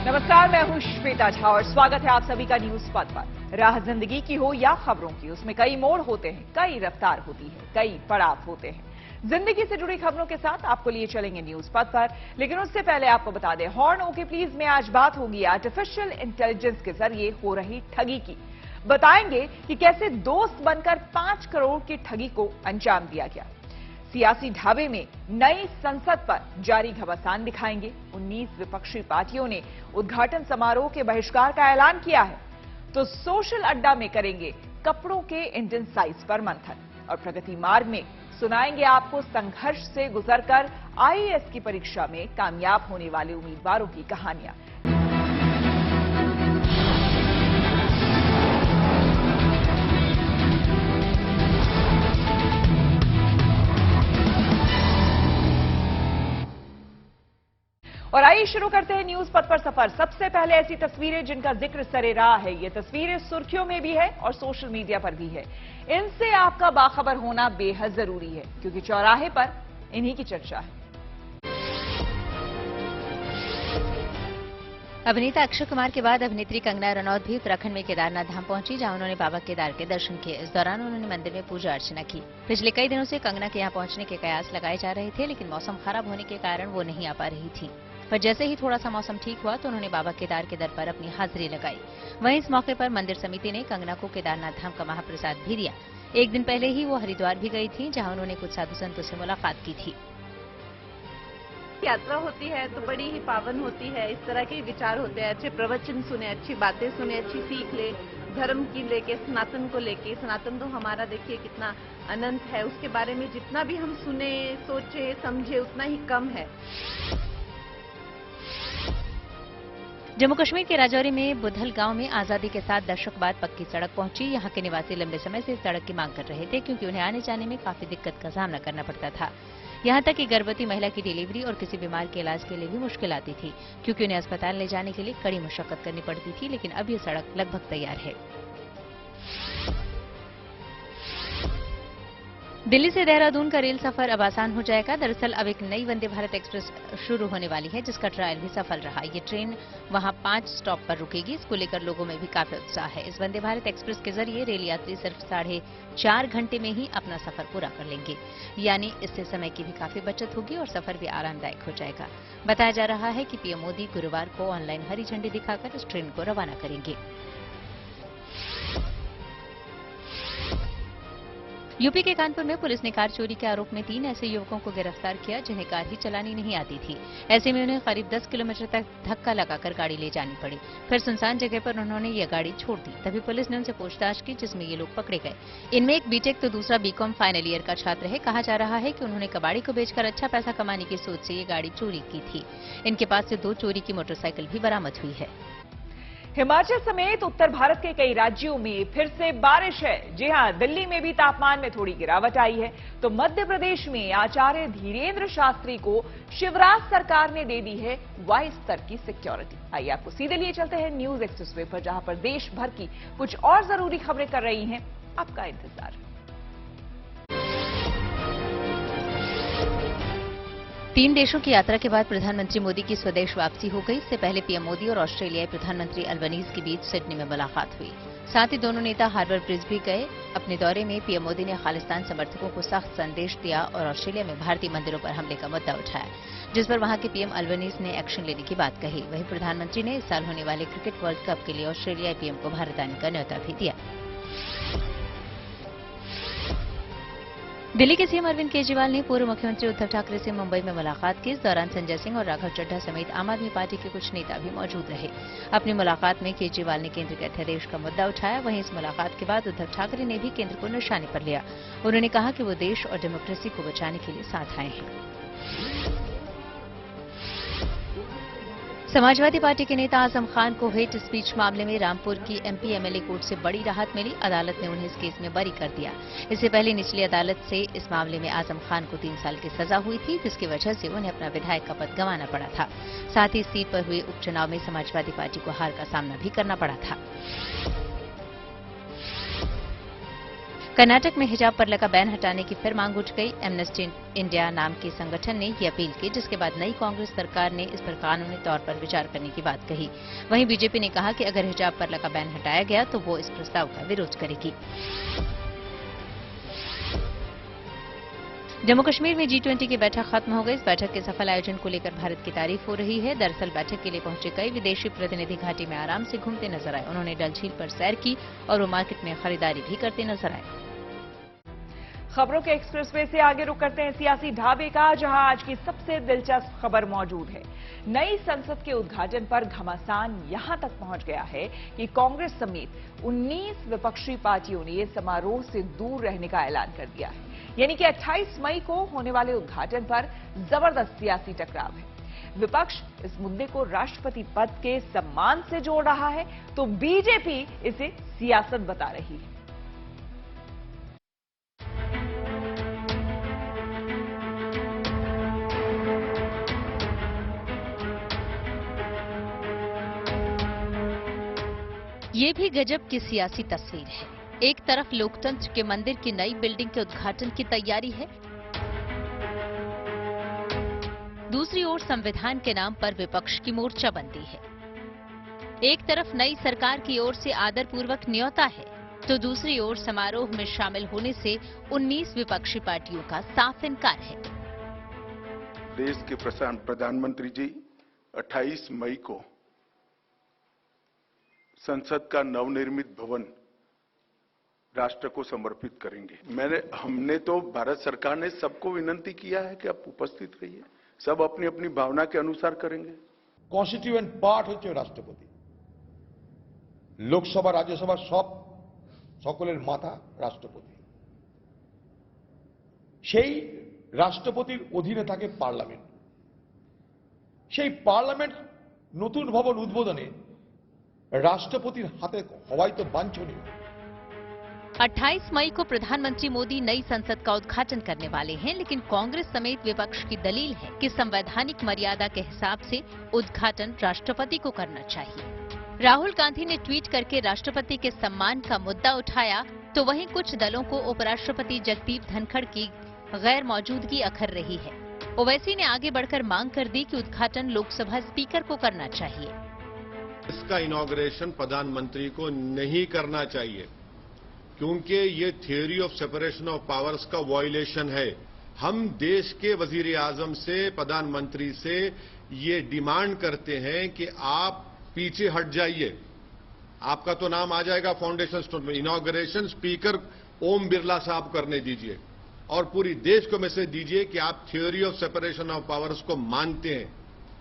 नमस्कार, मैं हूं श्वेता झा और स्वागत है आप सभी का न्यूज पथ पर। राह जिंदगी की हो या खबरों की, उसमें कई मोड़ होते हैं, कई रफ्तार होती है, कई पड़ाव होते हैं। जिंदगी से जुड़ी खबरों के साथ आपको लिए चलेंगे न्यूज पथ पर, लेकिन उससे पहले आपको बता दें, हॉर्न ओके प्लीज में आज बात होगी आर्टिफिशियल इंटेलिजेंस के जरिए हो रही ठगी की। बताएंगे कि कैसे दोस्त बनकर 5 करोड़ की ठगी को अंजाम दिया गया। सियासी ढाबे में नई संसद पर जारी घमासान दिखाएंगे। 19 विपक्षी पार्टियों ने उद्घाटन समारोह के बहिष्कार का ऐलान किया है। तो सोशल अड्डा में करेंगे कपड़ों के इंडियन साइज पर मंथन और प्रगति मार्ग में सुनाएंगे आपको संघर्ष से गुजरकर आईएएस की परीक्षा में कामयाब होने वाले उम्मीदवारों की कहानियां। और आइए शुरू करते हैं न्यूज पथ पर सफर। सबसे पहले ऐसी तस्वीरें जिनका जिक्र सरेराह है। ये तस्वीरें सुर्खियों में भी है और सोशल मीडिया पर भी है। इनसे आपका बाखबर होना बेहद जरूरी है, क्योंकि चौराहे पर इन्हीं की चर्चा है। अभिनेता अक्षय कुमार के बाद अभिनेत्री कंगना रनौत भी उत्तराखंड में केदारनाथ धाम पहुंची, जहां उन्होंने बाबा केदार के दर्शन किए। इस दौरान उन्होंने मंदिर में पूजा अर्चना की। पिछले कई दिनों से कंगना के यहां पहुंचने के कयास लगाए जा रहे थे, लेकिन मौसम खराब होने के कारण वो नहीं आ पा रही थी। पर जैसे ही थोड़ा सा मौसम ठीक हुआ तो उन्होंने बाबा केदार के दर पर अपनी हाजिरी लगाई। वहीं इस मौके पर मंदिर समिति ने कंगना को केदारनाथ धाम का महाप्रसाद भी दिया। एक दिन पहले ही वो हरिद्वार भी गई थी, जहां उन्होंने कुछ साधु संतों से मुलाकात की थी। यात्रा होती है तो बड़ी ही पावन होती है। इस तरह के विचार होते हैं, अच्छे प्रवचन सुने, अच्छी बातें सुने, अच्छी सीख ले, धर्म की लेके, सनातन को लेके। सनातन तो हमारा देखिए कितना अनंत है, उसके बारे में जितना भी हम सुने, सोचे, समझे उतना ही कम है। जम्मू कश्मीर के राजौरी में बुधल गांव में आजादी के साथ दशक बाद पक्की सड़क पहुंची। यहां के निवासी लंबे समय से इस सड़क की मांग कर रहे थे, क्योंकि उन्हें आने जाने में काफी दिक्कत का सामना करना पड़ता था। यहां तक कि गर्भवती महिला की डिलीवरी और किसी बीमार के इलाज के लिए भी मुश्किल आती थी, क्योंकि उन्हें अस्पताल ले जाने के लिए कड़ी मशक्कत करनी पड़ती थी। लेकिन अब ये सड़क लगभग तैयार है। दिल्ली से देहरादून का रेल सफर अब आसान हो जाएगा। दरअसल अब एक नई वंदे भारत एक्सप्रेस शुरू होने वाली है, जिसका ट्रायल भी सफल रहा। ये ट्रेन वहां 5 स्टॉप पर रुकेगी। इसको लेकर लोगों में भी काफी उत्साह है। इस वंदे भारत एक्सप्रेस के जरिए रेल यात्री सिर्फ 4.5 घंटे में ही अपना सफर पूरा कर लेंगे। यानी इससे समय की भी काफी बचत होगी और सफर भी आरामदायक हो जाएगा। बताया जा रहा है कि पीएम मोदी गुरुवार को ऑनलाइन हरी झंडी दिखाकर इस ट्रेन को रवाना करेंगे। यूपी के कानपुर में पुलिस ने कार चोरी के आरोप में 3 ऐसे युवकों को गिरफ्तार किया, जिन्हें कार ही चलानी नहीं आती थी। ऐसे में उन्हें करीब 10 किलोमीटर तक धक्का लगाकर गाड़ी ले जानी पड़ी। फिर सुनसान जगह पर उन्होंने ये गाड़ी छोड़ दी। तभी पुलिस ने उनसे पूछताछ की, जिसमें ये लोग पकड़े गए। इनमें एक बीटेक तो दूसरा बीकॉम फाइनल ईयर का छात्र है। कहा जा रहा है कि उन्होंने कबाड़ी को बेचकर अच्छा पैसा कमाने की सोच से ये गाड़ी चोरी की थी। इनके पास से 2 चोरी की मोटरसाइकिल भी बरामद हुई है। हिमाचल समेत उत्तर भारत के कई राज्यों में फिर से बारिश है। जी हां, दिल्ली में भी तापमान में थोड़ी गिरावट आई है। तो मध्य प्रदेश में आचार्य धीरेन्द्र शास्त्री को शिवराज सरकार ने दे दी है वाई स्तर की सिक्योरिटी। आइए आपको सीधे लिए चलते हैं न्यूज एक्सप्रेस वे पर, जहां पर देश भर की कुछ और जरूरी खबरें कर रही हैं आपका इंतजार। 3 देशों की यात्रा के बाद प्रधानमंत्री मोदी की स्वदेश वापसी हो गई। इससे पहले पीएम मोदी और ऑस्ट्रेलियाई प्रधानमंत्री अल्बनीज के बीच सिडनी में मुलाकात हुई। साथ ही दोनों नेता हार्बर ब्रिज भी गए। अपने दौरे में पीएम मोदी ने खालिस्तान समर्थकों को सख्त संदेश दिया और ऑस्ट्रेलिया में भारतीय मंदिरों पर हमले का मुद्दा उठाया, जिस पर वहां के पीएम अल्बनीज ने एक्शन लेने की बात कही। वहीं प्रधानमंत्री ने इस साल होने वाले क्रिकेट वर्ल्ड कप के लिए ऑस्ट्रेलियाई पीएम को भारत आने का न्योता भी दिया। दिल्ली के सीएम अरविंद केजरीवाल ने पूर्व मुख्यमंत्री उद्धव ठाकरे से मुंबई में मुलाकात की। इस दौरान संजय सिंह और राघव चड्ढा समेत आम आदमी पार्टी के कुछ नेता भी मौजूद रहे। अपनी मुलाकात में केजरीवाल ने केंद्र के अध्यादेश का मुद्दा उठाया। वहीं इस मुलाकात के बाद उद्धव ठाकरे ने भी केंद्र को निशाने पर लिया। उन्होंने कहा कि वो देश और डेमोक्रेसी को बचाने के लिए साथ आए हैं। समाजवादी पार्टी के नेता आजम खान को हेट स्पीच मामले में रामपुर की एमपी एमएलए कोर्ट से बड़ी राहत मिली। अदालत ने उन्हें इस केस में बरी कर दिया। इससे पहले निचली अदालत से इस मामले में आजम खान को 3 साल की सजा हुई थी, जिसकी वजह से उन्हें अपना विधायक का पद गंवाना पड़ा था। साथ ही इस सीट पर हुए उपचुनाव में समाजवादी पार्टी को हार का सामना भी करना पड़ा था। कर्नाटक में हिजाब पर लगा बैन हटाने की फिर मांग उठ गई। एमनेस्टी इंडिया नाम के संगठन ने ये अपील की, जिसके बाद नई कांग्रेस सरकार ने इस पर कानूनी तौर पर विचार करने की बात कही। वहीं बीजेपी ने कहा कि अगर हिजाब पर लगा बैन हटाया गया तो वो इस प्रस्ताव का विरोध करेगी। जम्मू कश्मीर में G20 की बैठक खत्म हो गई। इस बैठक के सफल आयोजन को लेकर भारत की तारीफ हो रही है। दरअसल बैठक के लिए पहुंचे कई विदेशी प्रतिनिधि घाटी में आराम से घूमते नजर आए। उन्होंने डल झील पर सैर की और वो मार्केट में खरीदारी भी करते नजर आए। खबरों के एक्सप्रेसवे से आगे रुक करते हैं सियासी ढाबे का, जहां आज की सबसे दिलचस्प खबर मौजूद है। नई संसद के उद्घाटन पर घमासान यहां तक पहुंच गया है कि कांग्रेस समेत 19 विपक्षी पार्टियों ने इस समारोह से दूर रहने का ऐलान कर दिया है। यानी कि 28 मई को होने वाले उद्घाटन पर जबरदस्त सियासी टकराव है। विपक्ष इस मुद्दे को राष्ट्रपति पद के सम्मान से जोड़ रहा है, तो बीजेपी इसे सियासत बता रही है। ये भी गजब की सियासी तस्वीर है। एक तरफ लोकतंत्र के मंदिर की नई बिल्डिंग के उद्घाटन की तैयारी है, दूसरी ओर संविधान के नाम पर विपक्ष की मोर्चाबंदी है। एक तरफ नई सरकार की ओर से आदरपूर्वक न्योता है, तो दूसरी ओर समारोह में शामिल होने से 19 विपक्षी पार्टियों का साफ इनकार है। देश के प्रधानमंत्री जी 28 मई को संसद का नवनिर्मित भवन राष्ट्र को समर्पित करेंगे। हमने तो भारत सरकार ने सबको विनंती किया है कि आप उपस्थित रहिए, सब अपनी अपनी भावना के अनुसार करेंगे। कन्स्टिट्यूएंट पार्ट হচ্ছে রাষ্ট্রপতি, লোকসভা রাজ্যসভা সকলের মাথা রাষ্ট্রপতি। সেই রাষ্ট্রপতির অধীনে থাকে পার্লামেন্ট। সেই পার্লামেন্ট নতুন ভবন উদ্বোধনে রাষ্ট্রপতির হাতে হওয়াই তো বাঞ্ছনীয়। 28 मई को प्रधानमंत्री मोदी नई संसद का उद्घाटन करने वाले हैं, लेकिन कांग्रेस समेत विपक्ष की दलील है कि संवैधानिक मर्यादा के हिसाब से उद्घाटन राष्ट्रपति को करना चाहिए। राहुल गांधी ने ट्वीट करके राष्ट्रपति के सम्मान का मुद्दा उठाया, तो वहीं कुछ दलों को उपराष्ट्रपति जगदीप धनखड़ की गैर मौजूदगी अखर रही है। ओवैसी ने आगे बढ़कर मांग कर दी कि उद्घाटन लोकसभा स्पीकर को करना चाहिए। इसका इनॉग्रेशन प्रधानमंत्री को नहीं करना चाहिए, क्योंकि ये theory of separation of powers का वायलेशन है। हम देश के वजीर आजम से, प्रधानमंत्री से ये डिमांड करते हैं कि आप पीछे हट जाइए। आपका तो नाम आ जाएगा फाउंडेशन स्टोन में। इनॉग्रेशन स्पीकर ओम बिरला साहब करने दीजिए और पूरी देश को मैसेज दीजिए कि आप theory of separation of powers को मानते हैं,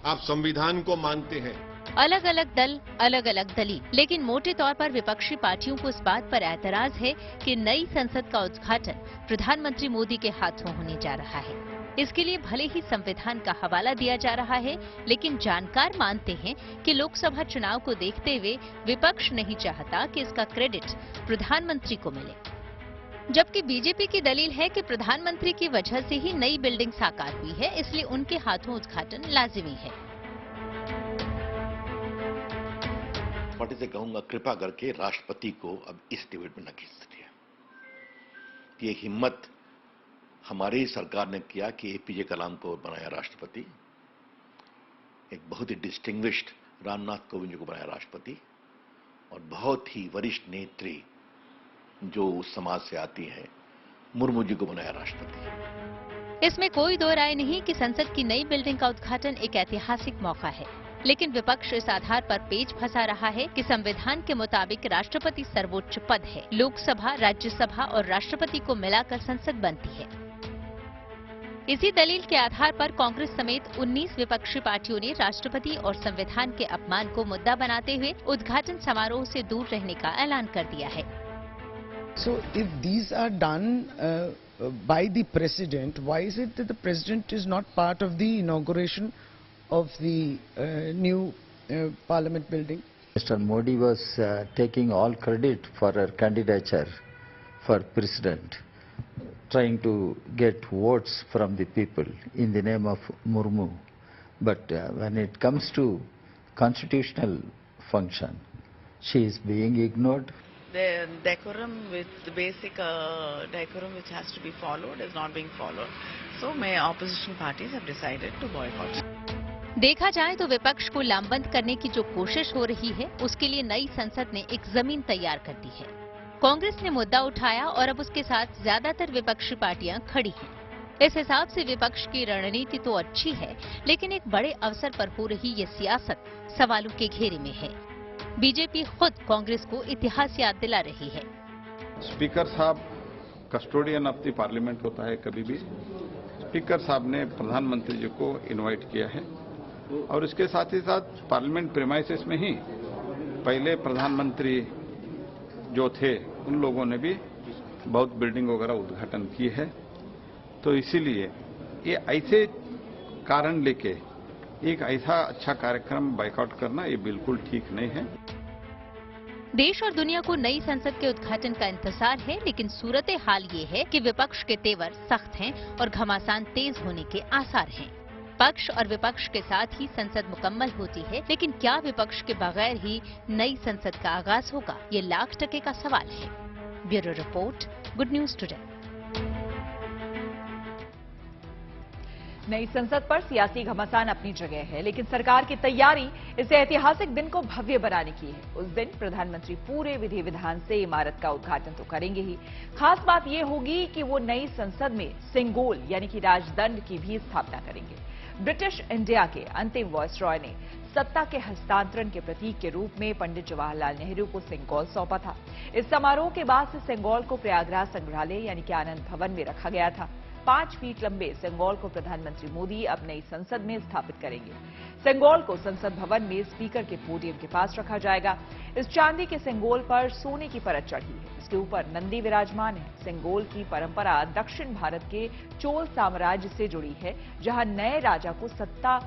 आप संविधान को मानते हैं। अलग अलग दल, अलग अलग दलील, लेकिन मोटे तौर पर विपक्षी पार्टियों को इस बात पर ऐतराज है कि नई संसद का उद्घाटन प्रधानमंत्री मोदी के हाथों होने जा रहा है। इसके लिए भले ही संविधान का हवाला दिया जा रहा है, लेकिन जानकार मानते हैं कि लोकसभा चुनाव को देखते हुए विपक्ष नहीं चाहता कि इसका क्रेडिट प्रधानमंत्री को मिले। जबकि बीजेपी की दलील है कि प्रधानमंत्री की वजह से ही नई बिल्डिंग साकार हुई है, इसलिए उनके हाथों उद्घाटन लाजिमी है। पार्टी से कहूंगा, कृपा करके राष्ट्रपति को अब इस डिबेट में न खींच दिया। ये हिम्मत हमारी सरकार ने किया कि एपीजे कलाम को बनाया राष्ट्रपति, एक बहुत ही डिस्टिंग्विश्ड रामनाथ कोविंद जी को बनाया राष्ट्रपति, और बहुत ही वरिष्ठ नेत्री जो उस समाज से आती है मुर्मू जी को बनाया राष्ट्रपति। इसमें कोई दो राय नहीं कि संसद की नई बिल्डिंग का उद्घाटन एक ऐतिहासिक मौका है, लेकिन विपक्ष इस आधार पर पेच फंसा रहा है कि संविधान के मुताबिक राष्ट्रपति सर्वोच्च पद है। लोकसभा, राज्यसभा और राष्ट्रपति को मिलाकर संसद बनती है। इसी दलील के आधार पर कांग्रेस समेत 19 विपक्षी पार्टियों ने राष्ट्रपति और संविधान के अपमान को मुद्दा बनाते हुए उद्घाटन समारोह से दूर रहने का ऐलान कर दिया है। So if these are done by the president, why is it that the president is not part of the inauguration of the new parliament building? Mr. Modi was taking all credit for her candidature for president, trying to get votes from the people in the name of Murmu. But when it comes to constitutional function, she is being ignored. the decorum with the basic decorum which has to be followed is not being followed. So my opposition parties have decided to boycott. देखा जाए तो विपक्ष को लामबंद करने की जो कोशिश हो रही है, उसके लिए नई संसद ने एक जमीन तैयार कर दी है। कांग्रेस ने मुद्दा उठाया और अब उसके साथ ज्यादातर विपक्षी पार्टियां खड़ी हैं। इस हिसाब से विपक्ष की रणनीति तो अच्छी है, लेकिन एक बड़े अवसर पर हो रही ये सियासत सवालों के घेरे में है। बीजेपी खुद कांग्रेस को इतिहास याद दिला रही है। स्पीकर साहब कस्टोडियन ऑफ द पार्लियामेंट होता है। कभी भी स्पीकर साहब ने प्रधानमंत्री जी को इनवाइट किया है और इसके साथ ही साथ पार्लियामेंट प्रीमाइसेस में ही पहले प्रधानमंत्री जो थे उन लोगों ने भी बहुत बिल्डिंग वगैरह उद्घाटन की है। तो इसीलिए ये ऐसे कारण लेके एक ऐसा अच्छा कार्यक्रम बायकॉट करना ये बिल्कुल ठीक नहीं है। देश और दुनिया को नई संसद के उद्घाटन का इंतजार है, लेकिन सूरत हाल ये है कि विपक्ष के तेवर सख्त हैं और घमासान तेज होने के आसार हैं। पक्ष और विपक्ष के साथ ही संसद मुकम्मल होती है, लेकिन क्या विपक्ष के बगैर ही नई संसद का आगाज होगा, ये लाख टके का सवाल है। Bureau report, good news today. नई संसद पर सियासी घमासान अपनी जगह है, लेकिन सरकार की तैयारी इस ऐतिहासिक दिन को भव्य बनाने की है। उस दिन प्रधानमंत्री पूरे विधि विधान से इमारत का उद्घाटन तो करेंगे ही, खास बात यह होगी कि वो नई संसद में सिंगोल यानी कि राजदंड की भी स्थापना करेंगे। ब्रिटिश इंडिया के अंतिम वायसरॉय ने सत्ता के हस्तांतरण के प्रतीक के रूप में पंडित जवाहरलाल नेहरू को सिंगोल सौंपा था। इस समारोह के बाद से सिंगोल को प्रयागराज संग्रहालय यानी कि आनंद भवन में रखा गया था। 5 फीट लंबे सिंगोल को प्रधानमंत्री मोदी अब नई संसद में स्थापित करेंगे। सिंगोल को संसद भवन में स्पीकर के पोडियम के पास रखा जाएगा। इस चांदी के सिंगोल पर सोने की परत चढ़ी है। इसके ऊपर नंदी विराजमान है। सिंगोल की परंपरा दक्षिण भारत के चोल साम्राज्य से जुड़ी है, जहां नए राजा को सत्ता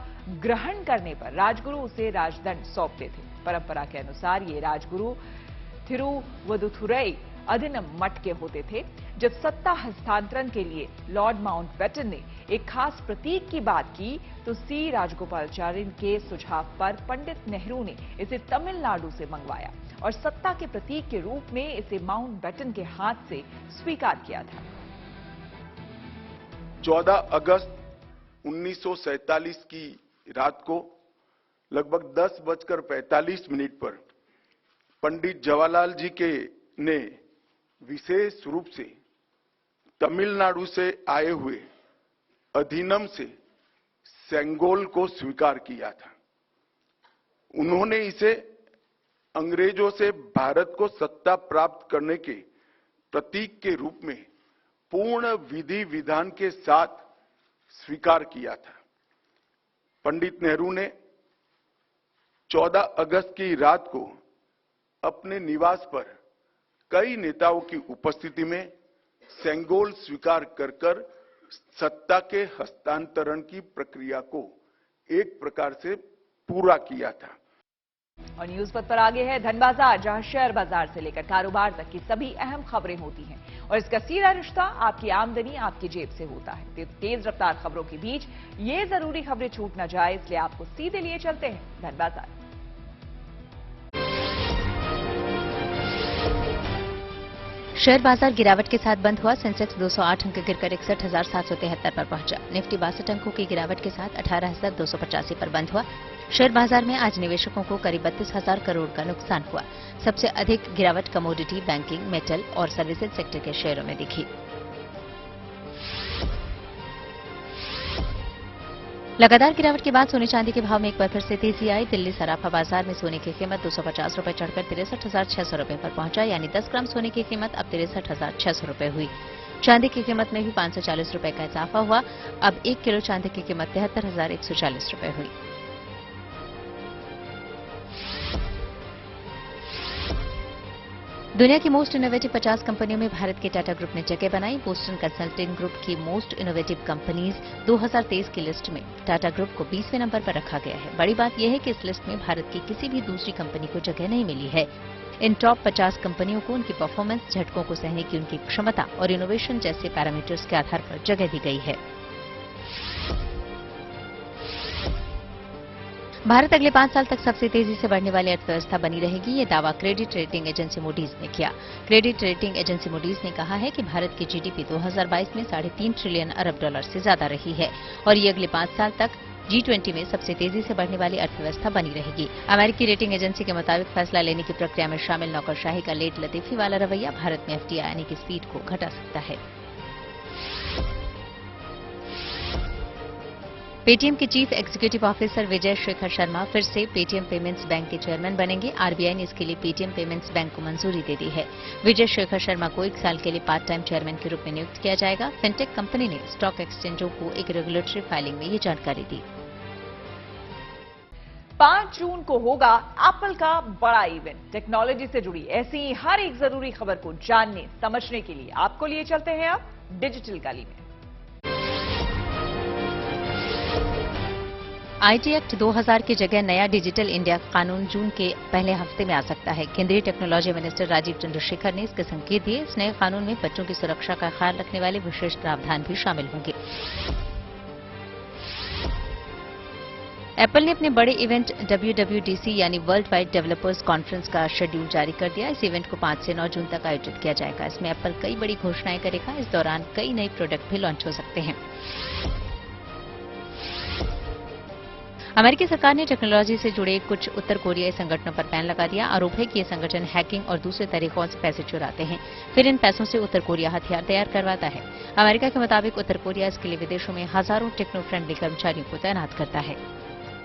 ग्रहण करने पर राजगुरु उसे राजदंड सौंपते थे। परंपरा के अनुसार ये राजगुरु थिरुवदुथुरई अधिनम मठ के होते थे। जब सत्ता हस्तांतरण के लिए लॉर्ड माउंटबेटन ने एक खास प्रतीक की बात की, तो सी राजगोपालाचारी के सुझाव पर पंडित नेहरू ने इसे तमिलनाडु से मंगवाया और सत्ता के प्रतीक के रूप में इसे माउंटबेटन के हाथ से स्वीकार किया था। 14 अगस्त 1947 की रात को लगभग 10:45 पर पंडित जवाहरलाल जी ने विशेष रूप से तमिलनाडु से आए हुए अधिनम से सेंगोल को स्वीकार किया था। उन्होंने इसे अंग्रेजों से भारत को सत्ता प्राप्त करने के प्रतीक के रूप में पूर्ण विधि विधान के साथ स्वीकार किया था। पंडित नेहरू ने 14 अगस्त की रात को अपने निवास पर कई नेताओं की उपस्थिति में सेंगोल स्वीकार कर सत्ता के हस्तांतरण की प्रक्रिया को एक प्रकार से पूरा किया था। और न्यूज पथ पर आगे है धन बाजार, जहां शेयर बाजार से लेकर कारोबार तक की सभी अहम खबरें होती हैं और इसका सीधा रिश्ता आपकी आमदनी आपकी जेब से होता है। तेज रफ्तार खबरों के बीच ये जरूरी खबरें छूट न जाए, इसलिए आपको सीधे लिए चलते हैं धन बाजार। शेयर बाजार गिरावट के साथ बंद हुआ। सेंसेक्स 208 अंक गिरकर 61,773 पर पहुंचा। निफ्टी 62 अंकों की गिरावट के साथ 18,285 पर बंद हुआ। शेयर बाजार में आज निवेशकों को करीब 32,000 करोड़ का नुकसान हुआ। सबसे अधिक गिरावट कमोडिटी, बैंकिंग, मेटल और सर्विसेज सेक्टर के शेयरों में दिखी। लगातार गिरावट के बाद सोने चांदी के भाव में एक बार फिर से तेजी आई। दिल्ली सराफा बाजार में सोने की कीमत 250 रुपए चढ़कर 63,600 रुपए पर पहुंचा, यानी 10 ग्राम सोने की कीमत अब 63,600 रुपए हुई। चांदी की कीमत में भी 540 रुपए का इजाफा हुआ। अब 1 किलो चांदी की कीमत 73,140 रुपए हुई। दुनिया की मोस्ट इनोवेटिव 50 कंपनियों में भारत के टाटा ग्रुप ने जगह बनाई। बोस्टन कंसल्टिंग ग्रुप की मोस्ट इनोवेटिव कंपनीज 2023 की लिस्ट में टाटा ग्रुप को 20वें नंबर पर रखा गया है। बड़ी बात यह है कि इस लिस्ट में भारत की किसी भी दूसरी कंपनी को जगह नहीं मिली है। इन टॉप 50 कंपनियों को उनकी परफॉर्मेंस, झटकों को सहने की उनकी क्षमता और इनोवेशन जैसे पैरामीटर्स के आधार पर जगह दी गई है। भारत अगले 5 साल तक सबसे तेजी से बढ़ने वाली अर्थव्यवस्था बनी रहेगी, ये दावा क्रेडिट रेटिंग एजेंसी मूडीज ने किया। क्रेडिट रेटिंग एजेंसी मूडीज ने कहा है कि भारत की जीडीपी 2022 में 3.5 ट्रिलियन अरब डॉलर से ज्यादा रही है और ये अगले 5 साल तक G20 में सबसे तेजी से बढ़ने वाली अर्थव्यवस्था बनी रहेगी। अमेरिकी रेटिंग एजेंसी के मुताबिक फैसला लेने की प्रक्रिया में शामिल नौकरशाही का लेट लतीफी वाला रवैया भारत में FDI आने की स्पीड को घटा सकता है। पेटीएम के chief executive officer Vijay Shekhar Sharma फिर से पेटीएम पेमेंट्स बैंक के चेयरमैन बनेंगे। आरबीआई ने इसके लिए पेटीएम पेमेंट्स बैंक को मंजूरी दे दी है। विजय शेखर शर्मा को 1 साल के लिए पार्ट टाइम चेयरमैन के रूप में नियुक्त किया जाएगा। फिनटेक कंपनी ने स्टॉक एक्सचेंजों को एक रेगुलेटरी फाइलिंग में ये जानकारी दी। 5 जून को होगा एप्पल का बड़ा इवेंट। टेक्नोलॉजी से जुड़ी ऐसी ही हर एक जरूरी खबर को जानने समझने के लिए आपको लिए चलते हैं अब डिजिटल गली में। आईटी एक्ट 2000 की जगह नया डिजिटल इंडिया कानून जून के पहले हफ्ते में आ सकता है। केंद्रीय टेक्नोलॉजी मिनिस्टर राजीव चंद्रशेखर ने इसके संकेत दिए। इस नए कानून में बच्चों की सुरक्षा का ख्याल रखने वाले विशेष प्रावधान भी शामिल होंगे। एप्पल ने अपने बड़े इवेंट WWDC यानी वर्ल्ड वाइड डेवलपर्स कॉन्फ्रेंस का शेड्यूल जारी कर दिया। इस इवेंट को 5 से 9 जून तक आयोजित किया जाएगा। इसमें एप्पल कई बड़ी घोषणाएं करेगा। इस दौरान कई नए प्रोडक्ट भी लॉन्च हो सकते हैं। अमेरिकी सरकार ने टेक्नोलॉजी से जुड़े कुछ उत्तर कोरियाई संगठनों पर बैन लगा दिया। आरोप है कि ये संगठन हैकिंग और दूसरे तरीकों से पैसे चुराते हैं, फिर इन पैसों से उत्तर कोरिया हथियार तैयार करवाता है। अमेरिका के मुताबिक उत्तर कोरिया इसके लिए विदेशों में हजारों टेक्नो फ्रेंडली कर्मचारियों को तैनात करता है।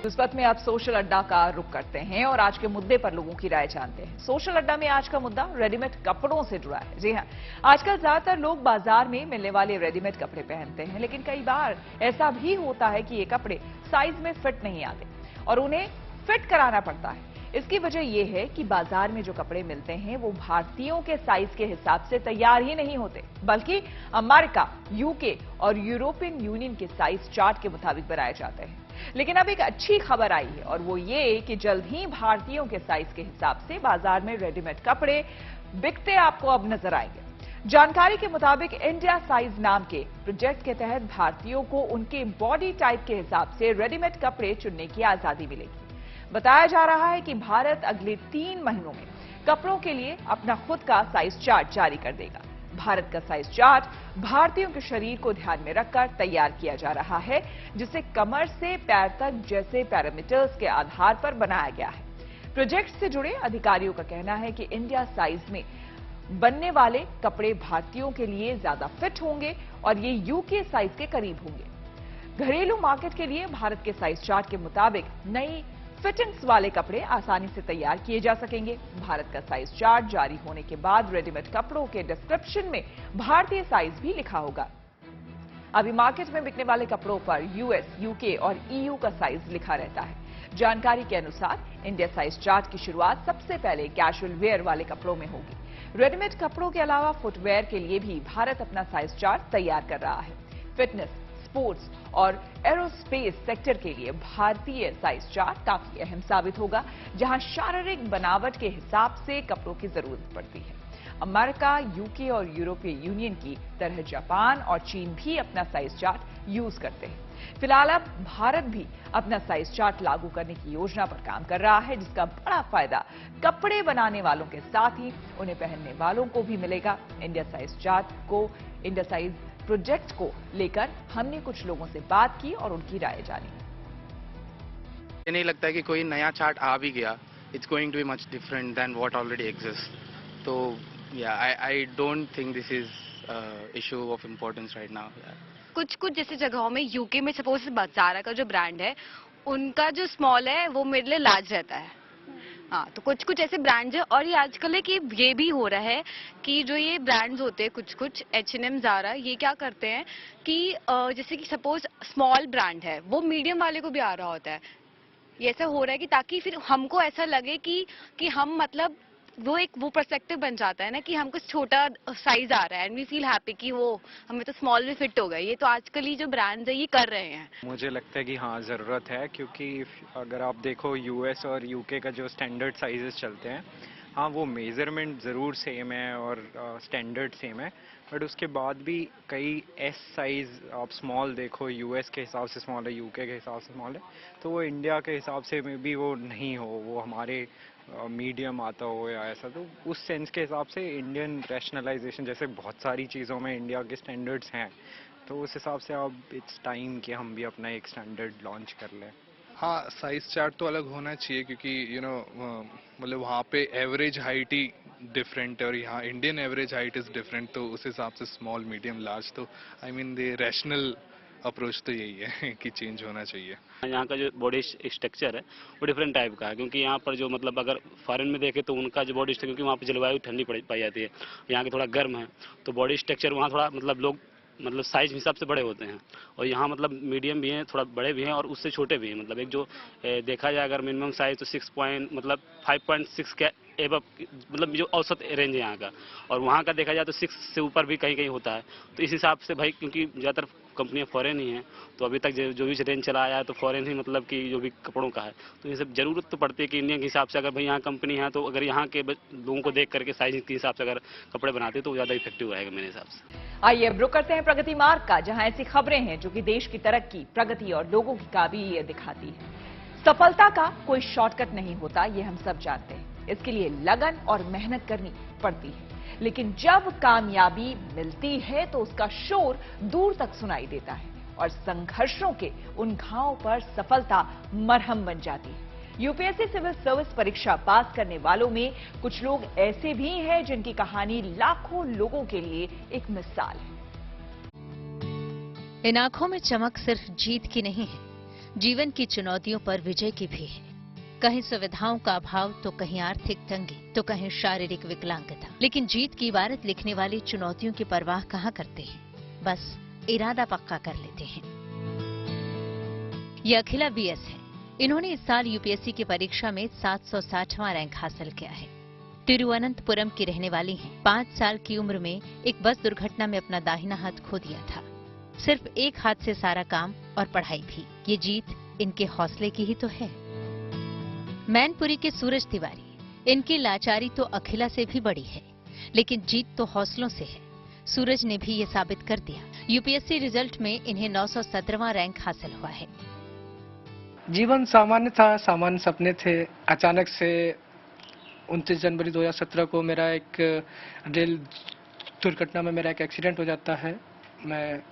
इस वक्त में आप सोशल अड्डा का रुख करते हैं और आज के मुद्दे पर लोगों की राय जानते हैं। सोशल अड्डा में आज का मुद्दा रेडीमेड कपड़ों से जुड़ा है। जी हां, आजकल ज्यादातर लोग बाजार में मिलने वाले रेडीमेड कपड़े पहनते हैं, लेकिन कई बार ऐसा भी होता है कि ये कपड़े साइज में फिट नहीं आते और उन्हें फिट कराना पड़ता है। इसकी वजह यह है कि बाजार में जो कपड़े मिलते हैं वो भारतीयों के साइज के हिसाब से तैयार ही नहीं होते, बल्कि अमेरिका, यूके और यूरोपियन यूनियन के साइज चार्ट के मुताबिक बनाए जाते हैं। लेकिन अब एक अच्छी खबर आई है और वो ये कि जल्द ही भारतीयों के साइज के हिसाब से बाजार में रेडीमेड कपड़े बिकते आपको अब नजर आएंगे। जानकारी के मुताबिक इंडिया साइज नाम के प्रोजेक्ट के तहत भारतीयों को उनके बॉडी टाइप के हिसाब से रेडीमेड कपड़े चुनने की आजादी मिलेगी। बताया जा रहा है कि भारत अगले 3 महीनों में कपड़ों के लिए अपना खुद का साइज चार्ट जारी कर देगा। भारत का साइज चार्ट भारतीयों के शरीर को ध्यान में रखकर तैयार किया जा रहा है, जिसे कमर से पैर तक जैसे पैरामीटर्स के आधार पर बनाया गया है। प्रोजेक्ट से जुड़े अधिकारियों का कहना है कि इंडिया साइज में बनने वाले कपड़े भारतीयों के लिए ज्यादा फिट होंगे और ये यूके साइज के करीब होंगे। घरेलू मार्केट के लिए भारत के साइज चार्ट के मुताबिक नई फिटिंग्स वाले कपड़े आसानी से तैयार किए जा सकेंगे। भारत का साइज चार्ट जारी होने के बाद रेडीमेड कपड़ों के डिस्क्रिप्शन में भारतीय साइज भी लिखा होगा। अभी मार्केट में बिकने वाले कपड़ों पर यूएस, यूके और ईयू का साइज लिखा रहता है। जानकारी के अनुसार इंडिया साइज चार्ट की शुरुआत सबसे पहले कैजुअल वेयर वाले कपड़ों में होगी। रेडीमेड कपड़ों के अलावा फुटवेयर के लिए भी भारत अपना साइज चार्ट तैयार कर रहा है। फिटनेस, स्पोर्ट्स और एरोस्पेस सेक्टर के लिए भारतीय साइज चार्ट काफी अहम साबित होगा, जहां शारीरिक बनावट के हिसाब से कपड़ों की जरूरत पड़ती है। अमेरिका, यूके और यूरोपीय यूनियन की तरह जापान और चीन भी अपना साइज चार्ट यूज करते हैं। फिलहाल अब भारत भी अपना साइज चार्ट लागू करने की योजना पर काम कर रहा है, जिसका बड़ा फायदा कपड़े बनाने वालों के साथ ही उन्हें पहनने वालों को भी मिलेगा। इंडिया साइज प्रोजेक्ट को लेकर हमने कुछ लोगों से बात की और उनकी राय जानी। ये नहीं लगता है कि कोई नया चार्ट आ भी गया, it's going to be much different than what already exist. तो I don't think this is issue of importance right now. कुछ जैसे जगहों में यूके में सपोज ज़ारा का जो ब्रांड है, उनका जो स्मॉल है वो मेरे लिए लार्ज रहता है। हाँ, तो कुछ ऐसे ब्रांड्स है। और ये आजकल है कि ये भी हो रहा है कि जो ये ब्रांड्स होते हैं कुछ H&M, ज़ारा, ये क्या करते हैं कि जैसे कि सपोज स्मॉल ब्रांड है वो मीडियम वाले को भी आ रहा होता है। ये ऐसा हो रहा है कि ताकि फिर हमको ऐसा लगे कि हम मतलब वो पर्सपेक्टिव बन जाता है ना कि हमको छोटा साइज आ रहा है एंड वी फील हैप्पी कि वो हमें तो स्मॉल में फिट हो गए। ये तो आजकल ही जो ब्रांड्स है ये कर रहे हैं। मुझे लगता है कि हाँ ज़रूरत है, क्योंकि अगर आप देखो यूएस और यूके का जो स्टैंडर्ड साइजेस चलते हैं, हाँ वो मेज़रमेंट ज़रूर सेम है और स्टैंडर्ड सेम है, बट उसके बाद भी कई एस साइज़ आप स्मॉल देखो, यूएस के हिसाब से स्मॉल है, यूके के हिसाब से स्मॉल है, तो वो इंडिया के हिसाब से में भी वो नहीं हो, वो हमारे मीडियम आता हो या ऐसा। तो उस सेंस के हिसाब से इंडियन रैशनलाइजेशन, जैसे बहुत सारी चीज़ों में इंडिया के स्टैंडर्ड्स हैं, तो उस हिसाब से अब इट्स टाइम कि हम भी अपना एक स्टैंडर्ड लॉन्च कर लें। हाँ, साइज चार्ट तो अलग होना चाहिए, क्योंकि मतलब वहाँ पे एवरेज हाइट ही डिफरेंट है और यहाँ Indian average height is different, तो उस हिसाब से स्मॉल, मीडियम, लार्ज, तो I mean the rational approach तो यही है कि चेंज होना चाहिए। यहाँ का जो बॉडी स्ट्रक्चर है वो डिफरेंट टाइप का है, क्योंकि यहाँ पर जो मतलब अगर फॉरेन में देखें तो उनका जो बॉडी स्ट्रक्चर, क्योंकि वहाँ पर जलवायु ठंडी पाई जाती है, यहाँ की थोड़ा गर्म है, तो बॉडी स्ट्रक्चर वहाँ थोड़ा मतलब लोग मतलब साइज हिसाब से बड़े होते हैं, और यहाँ मतलब मीडियम भी हैं, थोड़ा बड़े भी हैं और उससे छोटे भी हैं। मतलब एक जो देखा जाए अगर मिनिमम साइज तो 5.6 के एबव, मतलब जो औसत रेंज है यहाँ का, और वहाँ का देखा जाए तो 6 से ऊपर भी कहीं कहीं होता है। तो इस हिसाब से भाई, क्योंकि ज़्यादातर कंपनियां फॉरेन ही हैं, तो अभी तक जो भी रेंज चला आया है तो फॉरेन ही मतलब कि जो भी कपड़ों का है, तो ये सब जरूरत तो पड़ती है कि इंडिया के हिसाब से अगर भाई यहाँ कंपनी है, तो अगर यहाँ के लोगों को देख करके साइज के हिसाब से अगर कपड़े बनाते तो ज़्यादा इफेक्टिव रहेगा मेरे हिसाब से। आइए अब रुक करते हैं प्रगति मार्ग का, जहां ऐसी खबरें हैं जो कि देश की तरक्की, प्रगति और लोगों की काबिलियत दिखाती है। सफलता का कोई शॉर्टकट नहीं होता, ये हम सब जानते हैं। इसके लिए लगन और मेहनत करनी पड़ती है, लेकिन जब कामयाबी मिलती है तो उसका शोर दूर तक सुनाई देता है और संघर्षों के उन घावों पर सफलता मरहम बन जाती है। यूपीएससी सिविल सर्विस परीक्षा पास करने वालों में कुछ लोग ऐसे भी हैं जिनकी कहानी लाखों लोगों के लिए एक मिसाल है। इन आंखों में चमक सिर्फ जीत की नहीं है, जीवन की चुनौतियों पर विजय की भी है। कहीं सुविधाओं का अभाव, तो कहीं आर्थिक तंगी, तो कहीं शारीरिक विकलांगता। लेकिन जीत की इबारत लिखने वाली चुनौतियों की परवाह कहाँ करते हैं, बस इरादा पक्का कर लेते हैं। ये अखिला बीएस है। इन्होंने इस साल यूपीएससी की परीक्षा में 760वां रैंक हासिल किया है। तिरुवनंतपुरम की रहने वाली हैं। 5 साल की उम्र में एक बस दुर्घटना में अपना दाहिना हाथ खो दिया था। सिर्फ एक हाथ से सारा काम और पढ़ाई भी। ये जीत इनके हौसले की ही तो है। मैनपुरी के सूरज तिवारी, इनकी लाचारी तो अखिला से भी बड़ी है, लेकिन जीत तो हौसलों से है। सूरज ने भी ये साबित कर दिया। यूपीएससी रिजल्ट में इन्हें 917वां रैंक हासिल हुआ है। जीवन सामान्य था, सामान्य सपने थे। अचानक से 29 जनवरी 2017 को मेरा एक रेल दुर्घटना में मेरा एक एक्सीडेंट हो जाता है। मैं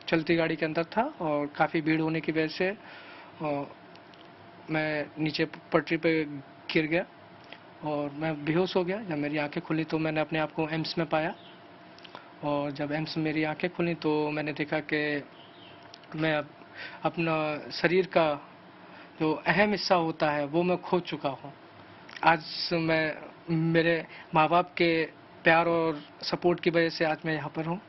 चलती गाड़ी के अंदर था और काफ़ी भीड़ होने की वजह से मैं नीचे पटरी पे गिर गया और मैं बेहोश हो गया। जब मेरी आंखें खुली तो मैंने अपने आप को एम्स में पाया, और जब एम्स में मेरी आंखें खुली तो मैंने देखा कि मैं अपना शरीर का जो अहम हिस्सा होता है वो मैं खो चुका हूँ। आज मैं मेरे माँ बाप के प्यार और सपोर्ट की वजह से आज मैं यहाँ पर हूँ।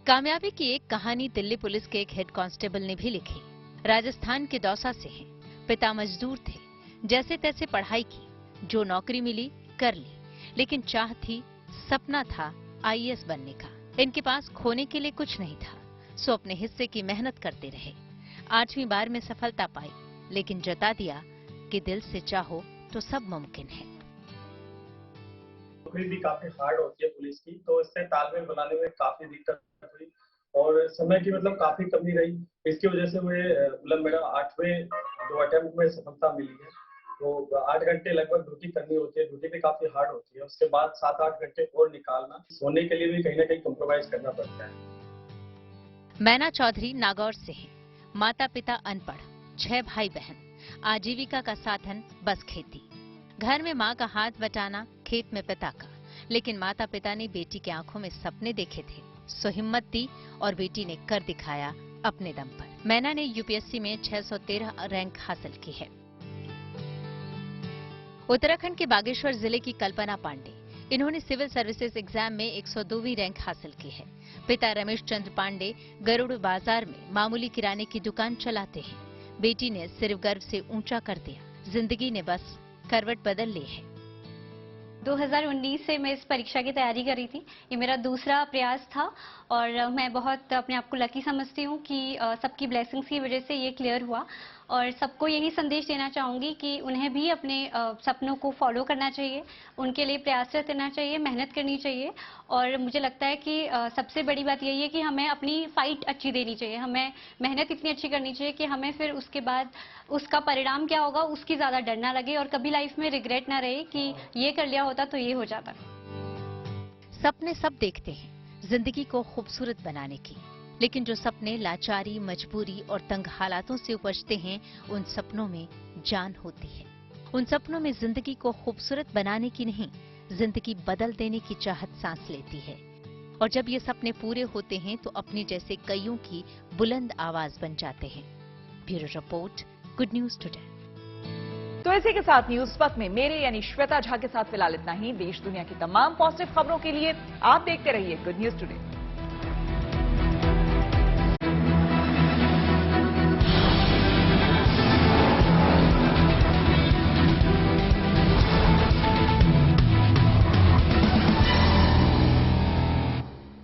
कामयाबी की एक कहानी दिल्ली पुलिस के एक हेड कांस्टेबल ने भी लिखी। राजस्थान के दौसा से हैं। पिता मजदूर थे, जैसे तैसे पढ़ाई की, जो नौकरी मिली कर ली, लेकिन चाह थी, सपना था आईएएस बनने का। इनके पास खोने के लिए कुछ नहीं था, सो अपने हिस्से की मेहनत करते रहे। 8वीं बार में सफलता पाई, लेकिन जता दिया कि दिल से चाहो तो सब मुमकिन है। नौकरी भी काफी हार्ड होती है पुलिस की, तो इससे तालमेल बनाने में काफी दिक्कत हुई और समय की मतलब काफी कमी रही। इसकी वजह से मतलब मेरा 8वें जो अटेम्प्ट में सफलता मिली है। तो 8 घंटे लगभग ड्यूटी करनी होती है, ड्यूटी भी काफी हार्ड होती है। उसके बाद 7-8 घंटे और निकालना, सोने के लिए भी कहीं ना कहीं कॉम्प्रोमाइज करना पड़ता है। मैना चौधरी नागौर से हैं। माता पिता अनपढ़, 6 भाई बहन। आजीविका का साधन बस खेती। घर में माँ का हाथ बटाना, खेत में पिता का। लेकिन माता पिता ने बेटी की आंखों में सपने देखे थे, सो हिम्मत दी और बेटी ने कर दिखाया अपने दम पर। मैना ने यूपीएससी में 613 रैंक हासिल की है। उत्तराखंड के बागेश्वर जिले की कल्पना पांडे, इन्होंने सिविल सर्विसेज एग्जाम में 102वीं रैंक हासिल की है। पिता रमेश चंद्र पांडे गरुड़ बाजार में मामूली किराने की दुकान चलाते हैं। बेटी ने सिर्फ गर्व से ऊंचा कर दिया, जिंदगी ने बस करवट बदल ली है। 2019 से मैं इस परीक्षा की तैयारी कर रही थी। ये मेरा दूसरा प्रयास था और मैं बहुत अपने आप को लकी समझती हूँ कि सबकी ब्लेसिंग्स की वजह से ये क्लियर हुआ। और सबको यही संदेश देना चाहूँगी कि उन्हें भी अपने सपनों को फॉलो करना चाहिए, उनके लिए प्रयासरत रहना चाहिए, मेहनत करनी चाहिए। और मुझे लगता है कि सबसे बड़ी बात यही है कि हमें अपनी फाइट अच्छी देनी चाहिए, हमें मेहनत इतनी अच्छी करनी चाहिए कि हमें फिर उसके बाद उसका परिणाम क्या होगा उसकी ज़्यादा डर ना लगे और कभी लाइफ में रिग्रेट ना रहे कि ये कर लिया होता तो ये हो जाता। सपने सब देखते हैं जिंदगी को खूबसूरत बनाने की, लेकिन जो सपने लाचारी, मजबूरी और तंग हालातों से उपजते हैं, उन सपनों में जान होती है। उन सपनों में जिंदगी को खूबसूरत बनाने की नहीं, जिंदगी बदल देने की चाहत सांस लेती है। और जब ये सपने पूरे होते हैं तो अपने जैसे कईयों की बुलंद आवाज बन जाते हैं। Bureau report, good news today. तो इसी के साथ न्यूज पथ में मेरे यानी श्वेता झा के साथ फिलहाल इतना ही। देश दुनिया की तमाम पॉजिटिव खबरों के लिए आप देखते रहिए गुड न्यूज टुडे।